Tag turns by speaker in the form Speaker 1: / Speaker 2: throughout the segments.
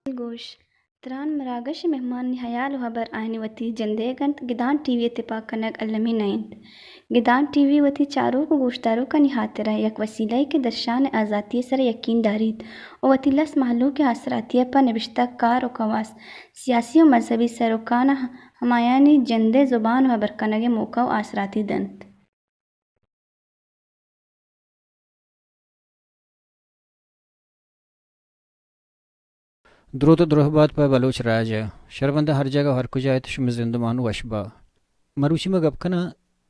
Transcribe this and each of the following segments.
Speaker 1: گوش تران مراغش مهمان حيال وهبر آهني وتي جنديگنت گدان ٹی وی اتفاق کنگ علمی نائند گدان ٹی وی وتی چارو کو گوشتارو کا نہاترہ یک وسیلہ کے درشان آزادی سر یقین دارید او وتی لس محلوں کے اثراتی پر نوشتہ کار و خواص سیاسی و مذہبی سروکان ہمایانی جندے زبان و برکنگ موقع و آثراتی دنت
Speaker 2: درود و درهبات پا بلوچ راجا شربنده هر جگہ ہر کجا تشم زندمان و اشبا مروچی میں گپ کنا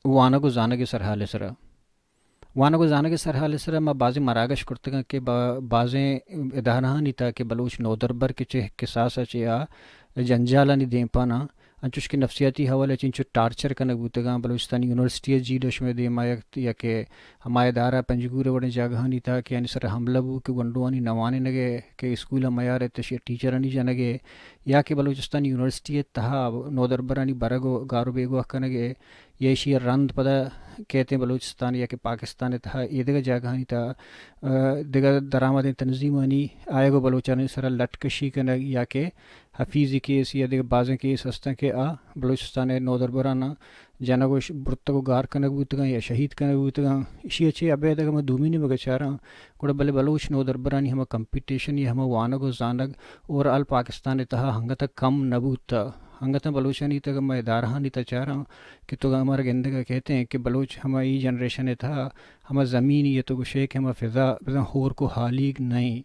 Speaker 2: وانگو زانگی سرحال سرا وانگو زانگی سرحال سرا ما بعضی مراگش کرتگا کہ بعضی ادارہانی تا کہ بلوچ نو دربر کے چہ قصاص چیا جنجالانی دیں پانا انچوش کی نفسیاتی حوالے چنچو ٹارچر کنگ بوتگا بلوچستان یونیورسٹی جی ڈش میں دے مایک یا کہ ہمارے دارہ پنجگور وڑے جاگہانی تھا کہ یعنی سر حملہ بو کہ ونڈوانی نوانے نگے کہ اسکول میار تشی ٹیچرانی جنگے یا کہ بلوچستان یونیورسٹی تہا نو دربرانی برگو گارو بیگو کنگے یہ شی رند پدا کہتے ہیں بلوچستان یا کہ پاکستان تہا یہ دیگر جاگہانی تھا دیگر درآمد تنظیمانی آئے گو بلوچانی سر لٹکشی کنگ یا کہ حفیظی کیس یا دیگر بعضیں کیس ہستن کہ بلوچستان نو دربرانا جنگو برتگو گار کنگ بوتگا یا شہید کنگ بوتگا اسی اچھے ابے دگا میں دومی نہیں مگا چارا گوڑا بلے بلوچ نو دربرانی ہما کمپیٹیشن یا ہما وانگو زانگ اور آل پاکستان تہا ہنگتا کم نبوتا ہنگتا بلوچانی تک میں ادارہانی تا چاہ رہا ہوں کہ تو ہمارا گندگا کہتے ہیں کہ بلوچ ہماری جنریشن تھا ہما زمین یہ تو شیک ہما فضا ہور کو حالیگ نہیں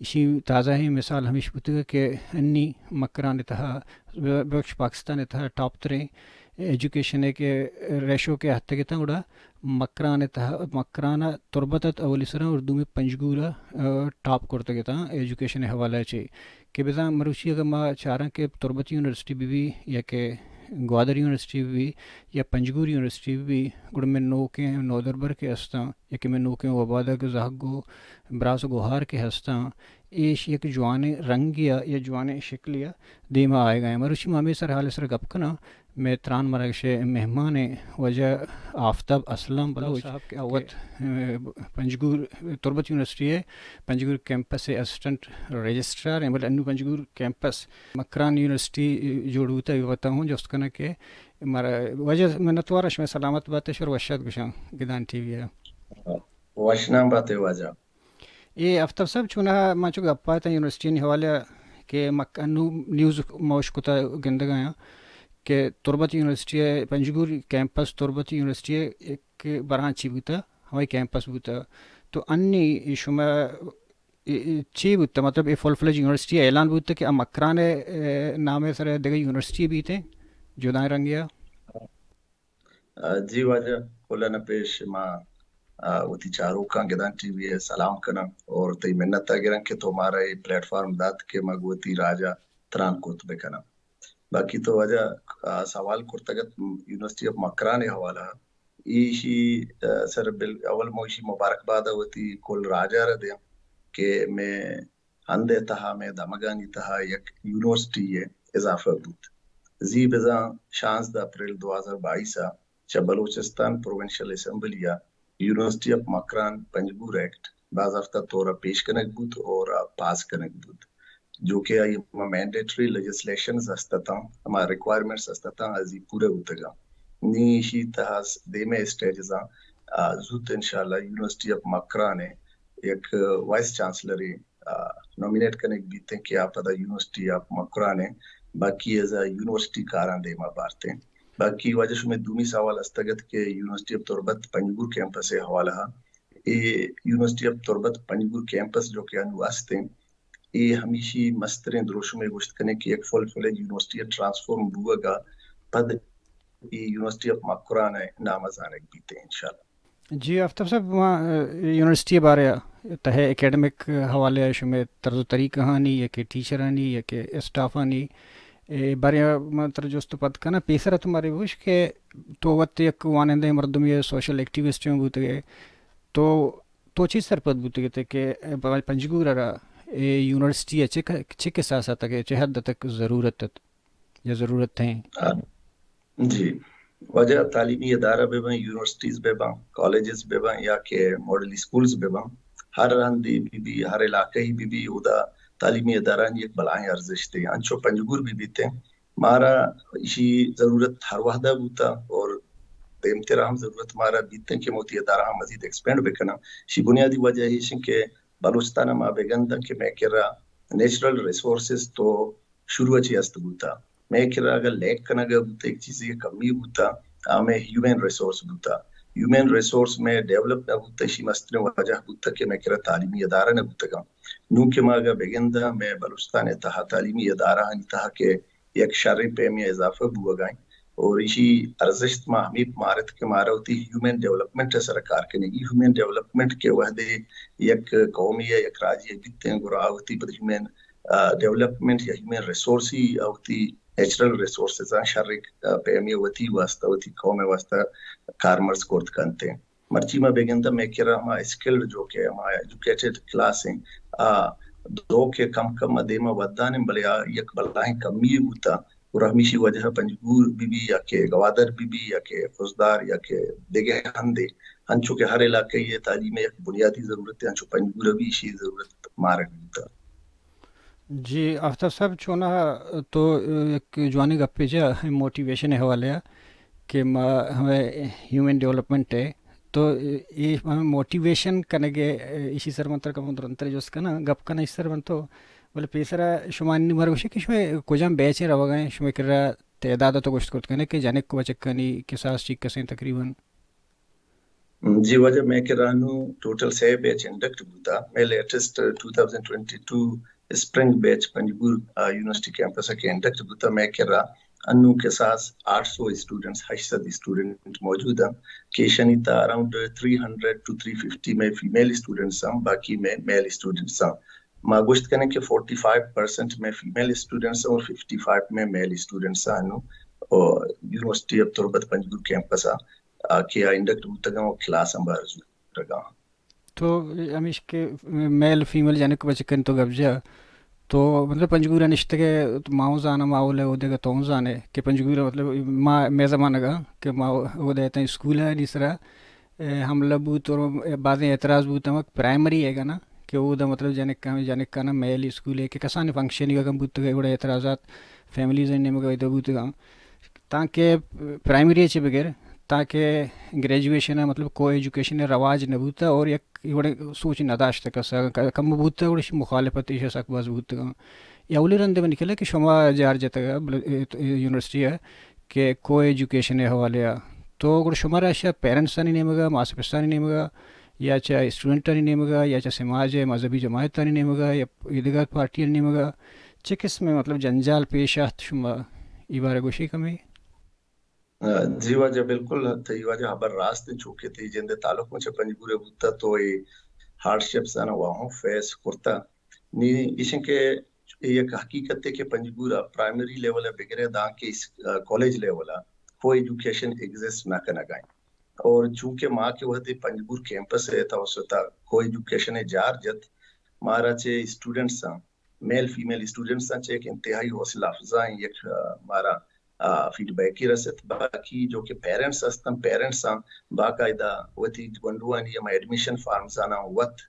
Speaker 2: اسی تازہ ہی مثال ہمیش بتگا کہ انی مکران تہا بخش پاکستان تہا ٹاپ تریں ایجوکیشن ہے کہ ریشو کے حد تک اڑا مکران تہا مکرانہ تربتت اولی سرا اردو میں پنجگورا ٹاپ کرتے گتا ایجوکیشن حوالہ چے کہ بزا مروچی اگر ما چارہ کہ تربت یونیورسٹی بھی یا کہ گوادر یونیورسٹی بھی یا پنجگور یونیورسٹی بھی گڑ میں نو کے نو دربر کے ہستاں یا کہ میں نو کے وبادہ کے زہگو براس گوہار کے ہستاں ایش یک جوانے رنگیا یا جوانے شکلیا دیما آئے گئے مروچی مامی سر حال سر گپ کنا میں تران مرگش مہمان وجہ آفتاب اسلام بلوچ صاحب کے اوت پنجگور تربت یونیورسٹی ہے پنجگور کیمپس سے اسسٹنٹ رجسٹرار ہیں بل انو پنجگور کیمپس مکران یونیورسٹی جوڑ ہوتا ہے بتا ہوں جس کنا کہ وجہ میں نتوارش میں سلامت بات شر وشاد گشاں گدان ٹی وی ہے
Speaker 3: واشنام بات وجہ
Speaker 2: یہ آفتاب صاحب چونہ ما چو گپا تھا یونیورسٹی نے حوالہ کہ انو نیوز موش کتا گندگایا کہ تربت یونیورسٹی ہے پنجگور کیمپس تربت یونیورسٹی ہے ایک برانچی بوتا ہوائی کیمپس بوتا تو انی شما چی بوتا مطلب یہ فل فلیج یونیورسٹی اعلان بوتا کہ مکران نام سر دیگر یونیورسٹی بھی تھے جدائیں رنگیا
Speaker 3: جی واجہ کھولانا پیش ما وتی چارو کا گدان ٹی وی سلام کنا اور تی منت گرن کہ تو ہمارا یہ پلیٹ فارم دات کے مگوتی راجا تران کوتبے کنا باقی تو وجہ سوال کرتگت یونیورسٹی آف مکران حوالہ ایشی سر اول موشی مبارکباد ہوتی کل راجا رہ دیا کہ میں ہندے تہا میں دمگانی تہا یک یونیورسٹی ہے اضافہ بود زی بزا 16 اپریل 2022 چا بلوچستان پروونشل اسمبلیا university of Makran Panjgur act باضابطہ طور پیش کنک بود اور پاس کنک بود جو کہ مینڈیٹری لیجسلیشنز ہستتا ہمارا ریکوائرمنٹس ہستتا ازی پورے ہوتے گا نیشی تحس دیمے اسٹیجزاں زود انشاءاللہ یونیورسٹی آف مکران ایک وائس چانسلری نومینیٹ کنک بیتے کہ آپ دا یونیورسٹی آف مکران باقی ازا یونیورسٹی کاران دیما بارتے باقی وجہ میں دومی سوال استگت کہ university of Turbat Panjgur campus حوالہ university of Turbat Panjgur campus جو کہ انو ہستے یہ ہمیشی مسترین دروشوں میں گوشت کرنے کی ایک فل فلیج یونیورسٹی ٹرانسفارم ہوا گا پد یونیورسٹی آف مکران نامزانک بیتے انشاءاللہ.
Speaker 2: جی آفتاب صاحب وہاں یونیورسٹی بارے تہے اکیڈمک حوالے شمے طرز و طریقہ ہانی یا کہ ٹیچرانی یا کہ اسٹافانی بارے مطلب جوست پد کنا پیسر تمہارے وش کہ تو وقت یک وانندے مردم یہ سوشل ایکٹیوسٹوں بوتے گئے تو چیز سر پد بوتے گئے کہ پنجگور را یونیورسٹی چک ساسا تک چہ حد تک ضرورت یا ضرورت ہیں.
Speaker 3: جی وجہ تعلیمی ادارہ بے بن یونیورسٹیز بے بن کالجز بے بن یا کہ ماڈل اسکولز بے بن ہر رندی بھی ہر علاقے ہی بھی ادا تعلیمی ادارہ ایک بلائیں ارزش تھے انچو پنجگور بھی تھے مارا اسی ضرورت ہر وحدہ بوتا اور امترام ضرورت مارا بیتے کہ موتی ادارہ مزید ایکسپینڈ بکنا. اسی بنیادی وجہ ہے کہ بلوچستان ما بگندہ کہ میں کہہ رہا نیچرل ریسورسز تو شروع اچھی است بوتا میں کہہ رہا اگر لیک کنگا بوتا ایک چیز یہ کمی بوتا ہمیں ہیومن ریسورس بوتا ہیومن ریسورس میں ڈیولپ نہ بوتا اسی مستر وجہ بوتا کہ میں کہہ رہا تعلیمی ادارہ نہ بوتا گا نوں کہ ماگا بگندہ میں بلوچستان تہا تعلیمی ادارہ تہا کہ یک شرع پہ میں اضافہ بوا گائیں اور اسی ارزشت ما ہمیں مارت کے مارا ہوتی ہیومن ڈیولپمنٹ سرکار کے نگی ہیومن ڈیولپمنٹ کے وحدے یک قومی ہے یک راجی بیتے ہیں گرا ہوتی پر ہیومن ڈیولپمنٹ یا ہیومن ریسورس ہی ہوتی نیچرل ریسورسز شرک پیمی وتی واسطہ وتی قوم واسطہ کارمرز کورت کنتے ہیں مرچی میں بیگندہ میں کہہ رہا ہمارا اسکلڈ جو کہ ہمارا ایجوکیٹڈ کلاس ہیں دو کے کم ادیمہ ودان بلیا یک بلائیں کمی ہوتا اور ہمیشی وجہ پنجگور بھی یا کہ گوادر بھی یا کہ فوزدار یا کہ دیگے ہندے ہنچو کہ ہر علاقے یہ تعلیم ایک بنیادی ضرورت ہے ہنچو پنجگور بھی اسی ضرورت مارک ہوتا.
Speaker 2: جی آفتاب صاحب چونا تو ایک جوانی گپے جا موٹیویشن حوالے کہ ہمیں ہیومن ڈیولپمنٹ ہے تو یہ ہمیں موٹیویشن کرنے کے اسی سر منتر کا منتر جو اس کا نا گپ کا نا اس سر من تو بولے پیسرا شمانی مرگوشے کہ شمیں کجام بیچے رہا گئے شمیں کر رہا تعداد تو گوشت کرتے ہیں کہ جانے کو بچکانی کے ساس چیک کسیں تقریباً.
Speaker 3: جی وجہ میں کہہ رہا ہوں ٹوٹل 6 بیچ انڈکٹ ہوتا میں لیٹسٹ 2022 اسپرنگ بیچ پنجگور یونیورسٹی کیمپس کے انڈکٹ ہوتا میں کہہ رہا انو کے ساتھ 800 اسٹوڈنٹس 800 اسٹوڈنٹ موجود ہیں کہ شنیتا اراؤنڈ 300 to 350 میں فیمیل اسٹوڈنٹس ہیں باقی میں میل اسٹوڈنٹس ہیں. ما گوشت کرنے کہ 45% میں فیمیل اسٹوڈنٹس ہیں اور 55 میں میل اسٹوڈنٹس ہیں انو اور یونیورسٹی اب تربت پنجگور کیمپس کہ انڈکٹ ہوتا گا وہ کلاس ہم بارزو رگا
Speaker 2: تو ہمیش کے میل فیمیل جانے کو بچکن تو گب جا تو مطلب پنجگورہ نشتے کے ماؤں زانا ماؤ لے وہ دے گا تو زانے کہ پنجگورہ مطلب میں زمانہ گا کہ ماؤ وہ دیتا ہے اسکول ہے دوسرا ہم لبوت اور بعض اعتراض بوتا ہے پرائمری ہے گا نا کہ وہ دا مطلب جانے کا نا میل اسکول ہے کہ کسان فنکشن کا کم بوتا گا بڑے اعتراضات فیملیز نے مگا ادھر بوتا گا تاکہ پرائمری اچھے بغیر تاکہ گریجویشن ہے مطلب کو ایجوکیشن رواج نہ بوتا اور یک بڑے سوچ نداشت کا کم بوتا اور مخالفت ایشا سک باز بوتا گا یا اولی رندے میں نکلا کہ شما جار جاتا گا یونیورسٹی ہے کہ کو ایجوکیشن حوالے تو اگر شمارا اشیا پیرنٹس نہیں نیمگا ماسپستانی نیمگا یا چاہے اسٹوڈنٹ نہیں نیمگا یا چاہے سماج مذہبی جماعت نہیں نیمگا یا ادگار پارٹی نیمگا چکس میں مطلب جنجال پیش آت شما ای بارے گوشی کمی.
Speaker 3: جی واجہ بالکل تھی واجہ خبر راست چوکے تھی جندے تعلق مجھے پنجگورے ہوتا تو یہ ہارڈ شپس آنا وہاں فیس کرتا نی اسن کے ایک حقیقت ہے کہ پنجگورہ پرائمری لیول ہے بگرے دان کے کالج لیول ہے کو ایجوکیشن ایگزسٹ نہ کرنا گائیں اور چونکہ ماں کے وقت پنجگور کیمپس ہے تھا اس وقت کو ایجوکیشن ہے جار جت مارا چھے اسٹوڈنٹس ہیں میل فیمیل اسٹوڈنٹس ہیں چھے ایک انتہائی حوصلہ افزائیں ایک مارا فیڈ بیک کی رسط باقی جو کہ پیرنٹس استم پیرنٹس ہیں باقاعدہ وتی گنڈوانی یا ایڈمیشن فارمز آنا وقت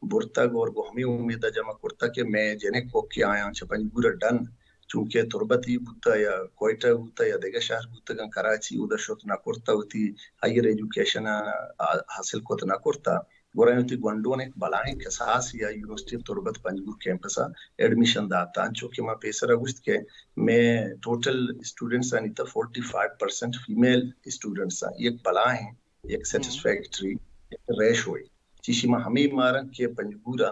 Speaker 3: برتگ اور گہمی امید جمع کرتا کہ میں جنہیں کو کیا آیا پنجگورہ ڈن چونکہ تربتی بوتا یا کوئٹہ بوتا یا دیگر شہر بوتا گا کراچی ادھر شوت نہ کرتا ہوتی ہائر ایجوکیشن حاصل کوت نہ کرتا گورائیں ہوتی گونڈون ایک بلائیں کساس یا یونیورسٹی تربت پنجگور کیمپسا ایڈمیشن داتا چونکہ میں پیسر گوشت کہ میں ٹوٹل اسٹوڈنٹس آنی تا 45% فیمیل اسٹوڈنٹس آن ایک بلائیں ایک سیٹسفیکٹری ریش ہوئی چیشی میں ہمیں مارن کہ پنجگورہ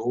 Speaker 3: 2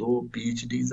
Speaker 3: 2 PhDs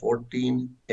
Speaker 3: 14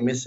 Speaker 3: MS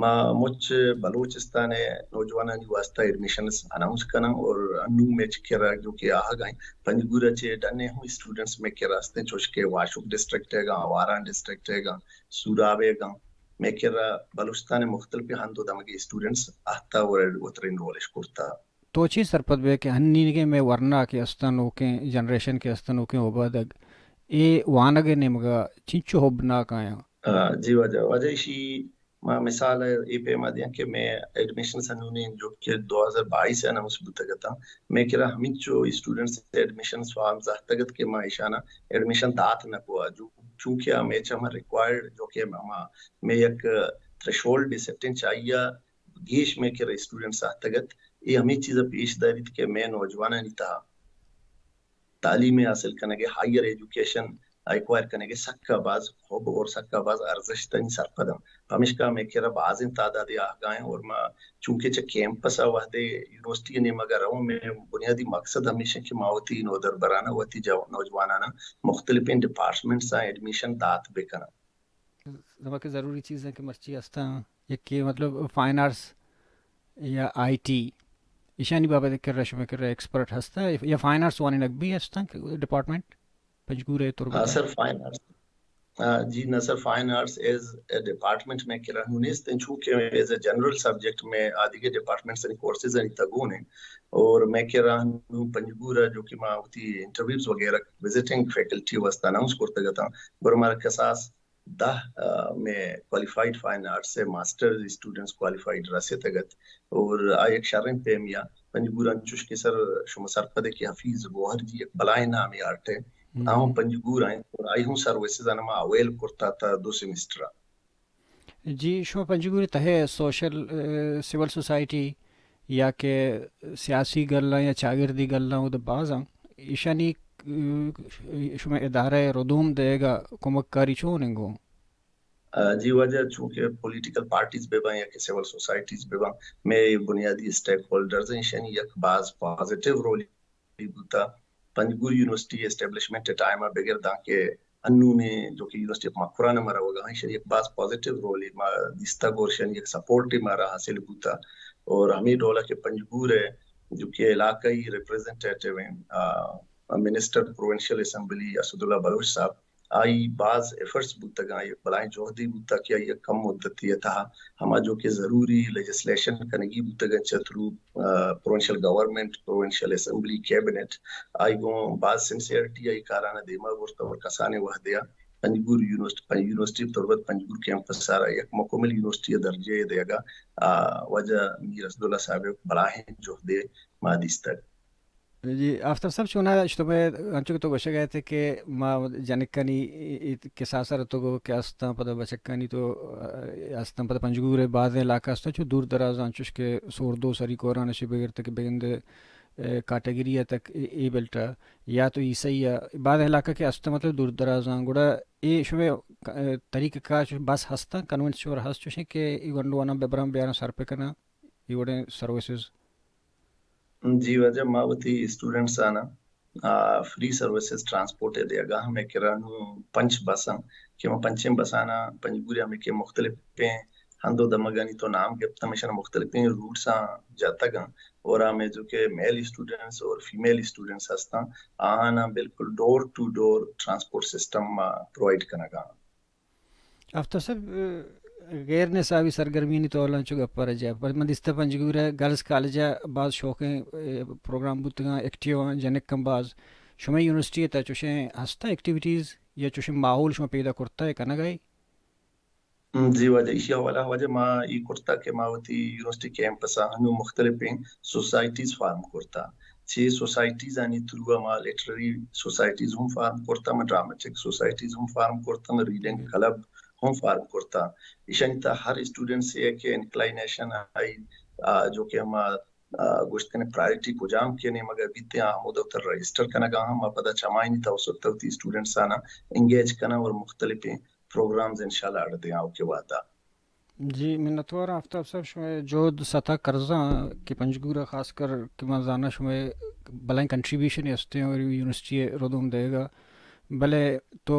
Speaker 3: ما much بلوچستان نوجوانانی واسطہ ایڈمیشنز اناؤنس کرنا اور انو میں چکرا جو کہ آہا گائیں پنجگورا چے ڈنے ہوں اسٹوڈنٹس میں کے راستے چوش کے واشوک ڈسٹرکٹ ہے گا آواران ڈسٹرکٹ ہے گا سوراب ہے گا میں کرا بلوچستان مختلف ہندو دمگی اسٹوڈنٹس آہتا اور اتر انرولش کرتا
Speaker 2: توچی سرپد بے کہ ہنی کے میں ورنا کے استنو کے جنریشن کے استنو کے وبادگ اے وانگ نمگا چنچو ہوبنا کایا
Speaker 3: جی وجہ شی مثال اے پہ ما دیا کہ میں ایڈمیشن سنونے جو کہ 2022 ہے نا مثبت گتا میں کرا ہمیں جو اسٹوڈنٹس ایڈمیشن فارم زہتگت کے ما اشانہ ایڈمیشن دات نہ پوا جو چونکہ میں چما ریکوائرڈ جو کہ میں ایک تھریشولڈ ڈسپٹن چاہیے گیش میں کرا اسٹوڈنٹ زہتگت یہ ہمیں چیز پیش داری تھی کہ میں نوجوانہ نہیں تھا تعلیم حاصل کرنے کے ہائر ایجوکیشن ایکوائر کرنے کے سکا باز خوب اور سکا باز ارزش تنی سرپدم ہمیشہ میں کہہ رہا بعض تعداد آگاہیں اور میں چونکہ چا کیمپس وحدے یونیورسٹی نے مگر رہوں میں بنیادی مقصد ہمیشہ کہ ماوتی نودر برانا وتی نوجوانانا مختلف ڈپارٹمنٹس ایڈمیشن دات بکنا
Speaker 2: زماں ضروری چیز ہے کہ مرچی ہستا یہ کہ مطلب فائن آرٹس یا آئی ٹی ایشانی بابا کر رہا شما کر رہا ایکسپرٹ ہستا یا فائن آرٹس وانی نقبی ہستا ڈپارٹمنٹ پنجگورے تربت
Speaker 3: سر فائن آرٹس جی نہ sir fine arts as a department میں کہہ رہا ہوں نہیں چونکہ ایز اے جنرل سبجیکٹ میں آدھی کے ڈپارٹمنٹس اینی کورسز اینی تگون ہیں اور میں کہہ رہا ہوں پنجگورا جو کہ میں ہوتی انٹرویوز وغیرہ وزٹنگ فیکلٹی واسطہ اناؤنس کرتا گتا ہوں اور ہمارا کساس 10 میں کوالیفائڈ فائن آرٹس سے ماسٹر اسٹوڈنٹس کوالیفائڈ رسے تگت اور ایک شرم پیمیا پنجگورا چوش کے سر شما سرپدے کی حفیظ گوہر جی ایک بلائے نامی آرٹ ہے آہوں پنجگور آئیں اور آئی ہوں سروسز آنما اویل کرتا تھا 2 سیمسٹرہ
Speaker 2: جی شما پنجگوری تہے سوشل سول سوسائٹی یا کہ سیاسی گلہ یا چاگردی گلہ وہ بعض ایشانی شما ادارہ ردوم دے گا کمک کاری چون گو
Speaker 3: جی وجہ چونکہ پولیٹیکل پارٹیز بے بائیں یا کہ سیول سوسائٹیز بے بائیں میں بنیادی سٹیک ہولڈرز ہیں شانی یک بعض پازیٹیو رول بوتا پنجگور یونیورسٹی اسٹیبلشمنٹ ٹائم بغیر دا کہ انو نے جو کہ یونیورسٹی مقرہ نہ مرا ہوگا ہاں شانی یک بعض پازیٹیو رول دیستا گور شانی یک سپورٹ مارا حاصل بوتا اور ہمیں ڈولا کہ پنجگور ہے جو کہ علاقائی ریپریزنٹیٹیو ہیں minister provincial assembly Asadullah Baloch صاحب آئی بعض ایفرٹس بوتا گا بلائیں جوہدی بوتا کیا یہ کم مدتی تھا ہما جو کہ ضروری لیجسلیشن کنگی بوتا گا چترو provincial government provincial assembly cabinet آئی گو بعض سنسیئرٹی آئی کارانا دیما ورطا اور کسانے وحدیا پنجگور یونیورسٹی تربت پنجگور کیمپس سارا یک مکمل یونیورسٹی درجے دے گا وجہ میر اسداللہ صاحب بلائیں جوہدے مادیستر
Speaker 2: جی آفتاب صاحب چونا اشتبہ انچو تو گوشے گئے تھے کہ ما جنکانی کے ساسر تو گو کہ آستان پتہ بچکانی تو آستان پتہ پنجگور بعض علاقہ استا چو دور دراز انچوش کے سور دو سری کوران شی بغیر تک بگند کاٹگری تک ای بیلٹا یا تو عیسائی بعض علاقہ کے استا مطلب دور دراز گوڑا ای شوے طریقہ کا بس ہستا کنونٹ شور ہست چوشیں کہ ای گنڈوانا ببرام بیانا سر پہ کنا ای وڑے سروسز
Speaker 3: جی وجہ ماوتی اسٹوڈنٹس آنا فری سروسز ٹرانسپورٹ دے گا ہمیں کرانو پنچ بساں کہ میں پنچم بسانا پنجگوری ہمیں کہ مختلف پہ ہندو دمگانی تو نام کے ہمیشہ مختلف روٹس جاتا گا اور ہمیں جو کہ میل اسٹوڈنٹس اور فیمیل اسٹوڈنٹس ہستا آنا بالکل door to door transport system provide کرنا گا
Speaker 2: آفتاب صاحب غیر نصابی سرگرمی نہیں تو اللہ چگا پر جا پر مدستہ پنجگور ہے گرلز کالجہ بعض شوقیں پروگرام بوتگاں ایکٹیو جنک کم بعض شما یونیورسٹی تا چوشیں ہستا ایکٹیویٹیز یا چوشیں ماحول شما پیدا کرتا ہے کنا گئی
Speaker 3: جی وجہ اسی حوالہ وجہ ما یہ کرتا کہ ماوتی یونیورسٹی کیمپس ہنو مختلف سوسائٹیز فارم کرتا 6 سوسائٹیز آنی تھرو ما لٹرری سوسائٹیز ہم فارم کرتا میں ڈرامیٹک سوسائٹیز ہم فارم کرتا میں ریڈنگ کلب ہم فارم کرتا ایشانتا ہر اسٹوڈنٹ سے ایک انکلائنیشن آئی جو کہ ہم گوشت نے پرائرٹی کو جام کیا نہیں مگر بیتے ہیں ہم ادھر رجسٹر کرنا گا ہم پتہ چمائی نہیں تھا اس وقت ہوتی اسٹوڈنٹس آنا انگیج کرنا اور مختلف پروگرامز انشاءاللہ اڑتے ہیں آپ کے وعدہ
Speaker 2: جی منتوار آفتاب صاحب شمیں جو سطح قرضہ کہ پنجگورہ خاص کر کہ مازانہ شمیں بلائیں کنٹریبیوشن ہستے ہیں اور یونیورسٹی ردوم دے گا بلے تو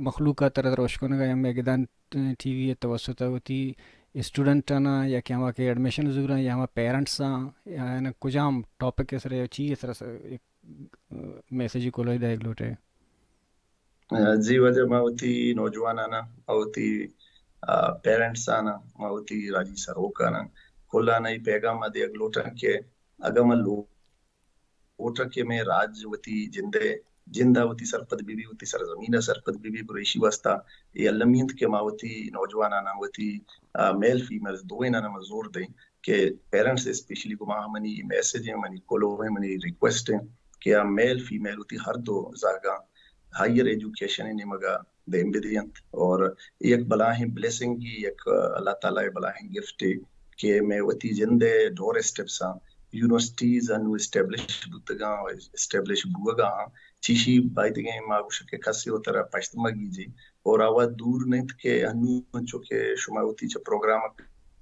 Speaker 2: مخلوقات تر روشکنگا یا میگدان ٹی وی توسط ہوتی اسٹوڈنٹانا یا کہ ہما کے ایڈمیشن زورا یا ہما پیرنٹساں یا نا کجام ٹاپک کے سر چیز سر ایک میسیجی کو لوئی دا ایک لوٹے
Speaker 3: جی وجہ ما ہوتی نوجوانانا ما ہوتی پیرنٹس آنا ما ہوتی راجی سروکانا کلانا ای پیغام دے اگلوٹن کے اگم لوٹن کے میں راج ہوتی جندہ ہوتی سرپد بی بی ہوتی سرزمینہ سرپد بی بی بریشی واسطہ یہ علمیت کے ما ہوتی نوجوانانا ہوتی میل فیمیل دوئینا نا مزور دیں کہ پیرنٹس اسپیشلی کو ماہ منی میسیج ہیں منی کولو ہیں منی ریکویسٹ ہیں کہ میل فیمیل ہوتی ہر دو زاگاں ہائر ایجوکیشن نے مگا دیم بدینت اور ایک بلاہیں بلیسنگ کی ایک اللہ تعالیٰ بلاہیں گفٹ کہ میں وتی جندے ڈور اسٹیپساں یونیورسٹیز انو اسٹیبلش بتگاں اسٹیبلش بوگاں چیشی بائدگیں ماگوش کے کسی ہو طرح پشتمگی جی اور آوات دور نہیں کہ انو چونکہ شما ہوتی چا پروگرام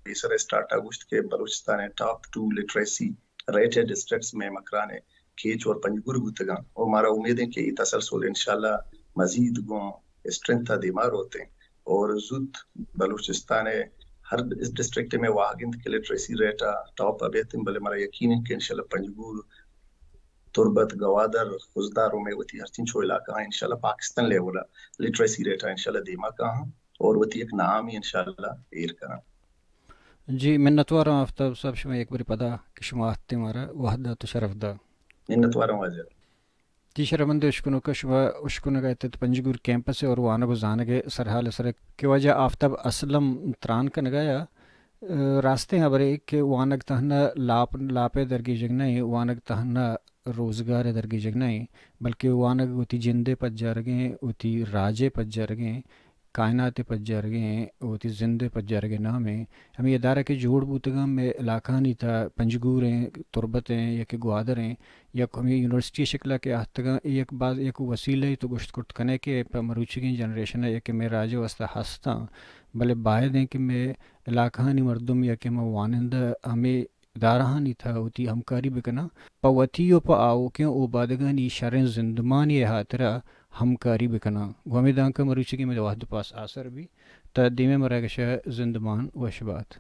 Speaker 3: پیسر اسٹارٹ آگوشت کے Balochistan top 2 literacy rated districts میں مکرانے کیچ اور پنجگر گتگاں اور ہمارا امید ہے کہ یہ تسلسل انشاءاللہ مزید گوں اسٹرنتھا دیمار ہوتے ہیں اور زود بلوچستان ہر اس ڈسٹرکٹ میں واگند کے لٹریسی ریٹا ٹاپ ابیتم بلے ہمارا یقین ہے کہ انشاءاللہ پنجگر تربت گوادر خزداروں میں وتی ہر چین چھو علاقہ ہیں انشاءاللہ پاکستان لیولا لٹریسی ریٹا انشاءاللہ دیما کہاں اور وتی ایک نام ہی انشاءاللہ ایر کرنا
Speaker 2: جی منتوارم آفتاب صاحب شما ایک بری پدا کہ شما آتی مارا وحدہ تو شرف دا
Speaker 3: منتوارم واجر
Speaker 2: جی شرمندے اشکنو کا شما اشکنو کا اتت پنجگور کیمپس اور وانگو زانگے سرحال سر کی وجہ آفتاب اسلم تران کا نگایا راستے ہیں برے کہ وانگ تہنا لاپے درگی جگنائی وانگ تہنا روزگار درگی جگنائی بلکہ وانگ ہوتی جندے پت جارگیں ہوتی راجے پت جارگیں کائنات پت جارگیں ہوتی زندے پت جارگیں نامیں ہمیں ادارہ کے جوڑ بوتگاں میں علاقہ نہیں تھا پنجگوریں تربتیں یا کہ گوادریں یا ہمیں یونیورسٹی شکلہ کے آہتگاں ایک بعض ایک وسیلہ تو گشت کٹ کنے کے مروچی جنریشن ہے یا کہ میں راجے واسطہ ہستاں بلے باہر ہیں کہ میں علاقہ نہیں مردم یا کہ میں وانندہ ہمیں ادارہ نہیں تھا ہوتی ہمکاری بکنا پوتیو پا آو کیوں او بادگانی شرن زندمانی حاطرہ ہمکاری بکنا گومی دانکا مروچی کی میں واحد پاس آثر بھی تا دیمے مراگشہ زندمان وشبات